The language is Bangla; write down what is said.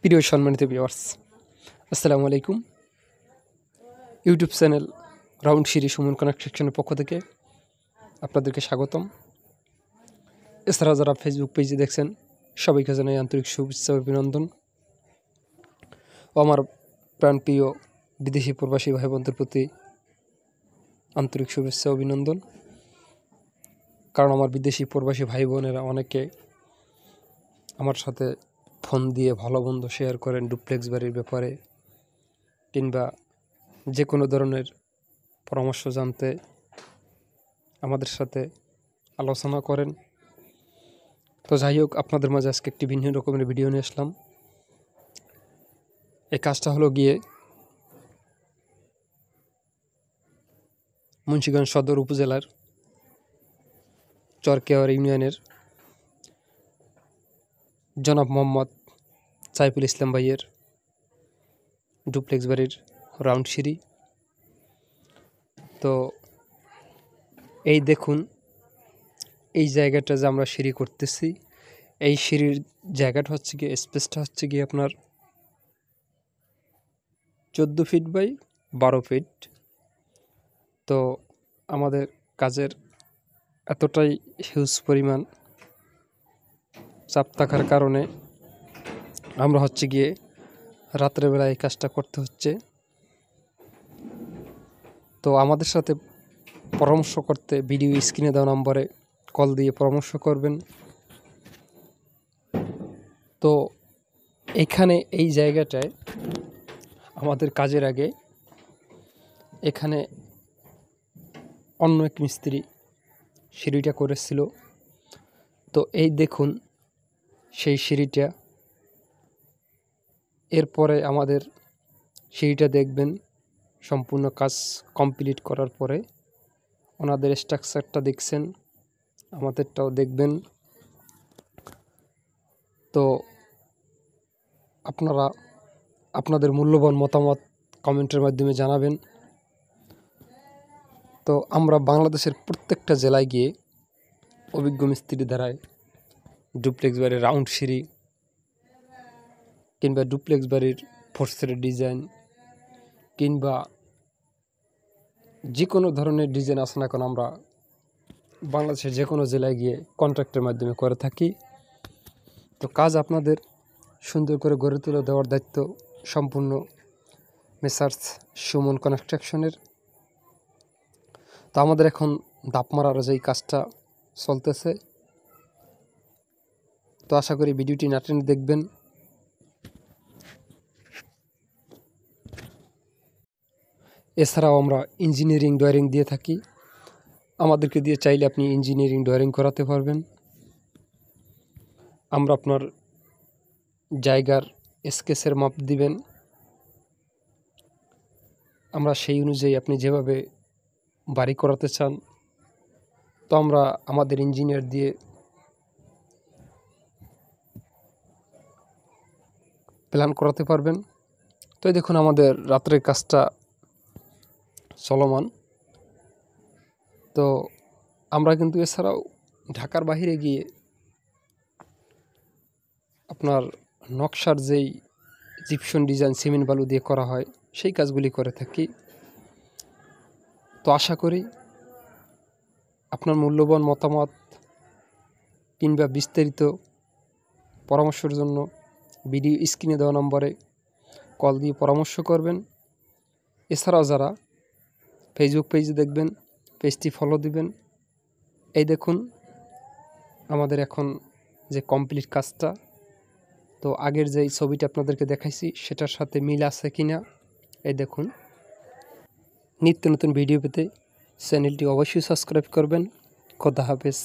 প্রিয় সম্মানিত ভিউয়ার্স, আসসালামু আলাইকুম। ইউটিউব চ্যানেল রাউন্ড সিঁড়ি সুমন কনস্ট্রাকশনের পক্ষ থেকে আপনাদেরকে স্বাগতম। এছাড়াও যারা ফেসবুক পেজে দেখছেন সবাইকে জানাই আন্তরিক শুভেচ্ছা ও অভিনন্দন। ও আমার প্রাণপ্রিয় বিদেশি প্রবাসী ভাই বোনদের প্রতি আন্তরিক শুভেচ্ছা ও অভিনন্দন। কারণ আমার বিদেশি প্রবাসী ভাই বোনেরা অনেকে আমার সাথে ফোন দিয়ে ভালো মন্দ শেয়ার করেন ডুপ্লেক্স বাড়ির ব্যাপারে, কিংবা যে কোনো ধরনের পরামর্শ জানতে আমাদের সাথে আলোচনা করেন। তো যাই হোক, আপনাদের মাঝে আজকে একটি ভিন্ন রকমের ভিডিও নিয়ে আসলাম। এই কাজটা হলো গিয়ে মুন্সিগঞ্জ সদর উপজেলার চরকেওয়ার ইউনিয়নের জনাব মোহাম্মদ সাইফুল ইসলাম ভাইয়ের ডুপ্লেক্স বাড়ির রাউন্ড সিঁড়ি। তো এই দেখুন, এই জায়গাটা যে আমরা সিঁড়ি করতেছি, এই সিঁড়ির জায়গাটা হচ্ছে গিয়ে, স্পেসটা হচ্ছে গিয়ে আপনার 14 ফিট বাই 12 ফিট। তো আমাদের কাজের এতটাই হিউজ পরিমাণ চাপ থাকার কারণে আমরা হচ্ছে গিয়ে রাত্রেবেলা এই কাজটা করতে হচ্ছে। তো আমাদের সাথে পরামর্শ করতে ভিডিও স্ক্রিনে দেওয়া নম্বরে কল দিয়ে পরামর্শ করবেন। তো এখানে এই জায়গাটায় আমাদের কাজের আগে এখানে অন্য এক মিস্ত্রি সিঁড়িটা করেছিল। তো এই দেখুন সেই সিঁড়িটা। এরপরে আমাদের সিঁড়িটা দেখবেন সম্পূর্ণ কাজ কমপ্লিট করার পরে। ওনাদের স্ট্রাকচারটা দেখছেন, আমাদেরটাও দেখবেন। তো আপনারা আপনাদের মূল্যবান মতামত কমেন্টের মাধ্যমে জানাবেন। তো আমরা বাংলাদেশের প্রত্যেকটা জেলায় গিয়ে অভিজ্ঞ মিস্ত্রি দ্বারায় ডুপ্লেক্স বাড়ির রাউন্ড সিঁড়ি কিংবা ডুপ্লেক্স বাড়ির ফোর্সের ডিজাইন কিংবা যে কোনো ধরনের ডিজাইন আছে না কেন, আমরা বাংলাদেশের যে কোনো জেলায় গিয়ে কন্ট্রাক্টের মাধ্যমে করে থাকি। তো কাজ আপনাদের সুন্দর করে গড়ে তুলে দেওয়ার দায়িত্ব সম্পূর্ণ মেসার্স সুমন কনস্ট্রাকশনের। তো আমাদের এখন দাপ মারার যেই কাজটা চলতেছে। তো আশা করি ভিডিওটি না টেনে দেখবেন। এছাড়াও আমরা ইঞ্জিনিয়ারিং ড্রয়িং দিয়ে থাকি। আমাদেরকে দিয়ে চাইলে আপনি ইঞ্জিনিয়ারিং ড্রয়িং করাতে পারবেন। আমরা আপনার জায়গার স্কেচের মাপ দিবেন, আমরা সেই অনুযায়ী আপনি যেভাবে বাড়ি করাতে চান, তো আমরা আমাদের ইঞ্জিনিয়ার দিয়ে প্ল্যান করাতে পারবেন। তো এই দেখুন আমাদের রাত্রের কাজটা চলমান। তো আমরা কিন্তু এছাড়াও ঢাকার বাইরে গিয়ে আপনার নকশার যেই জিপসন ডিজাইন সিমেন্ট বালু দিয়ে করা হয় সেই কাজগুলি করে থাকি। তো আশা করি আপনার মূল্যবান মতামত কিংবা বিস্তারিত পরামর্শের জন্য ভিডিও স্ক্রিনে দেওয়া নম্বরে কল দিয়ে পরামর্শ করবেন। এছাড়াও যারা ফেসবুক পেজে দেখবেন, পেজটি ফলো দিবেন। এই দেখুন আমাদের এখন যে কমপ্লিট কাজটা, তো আগের যেই ছবিটা আপনাদেরকে দেখাইছি সেটার সাথে মিল আছে কিনা এই দেখুন। নিত্য নতুন ভিডিও পেতে চ্যানেলটি অবশ্যই সাবস্ক্রাইব করবেন। খোদা হাফেজ।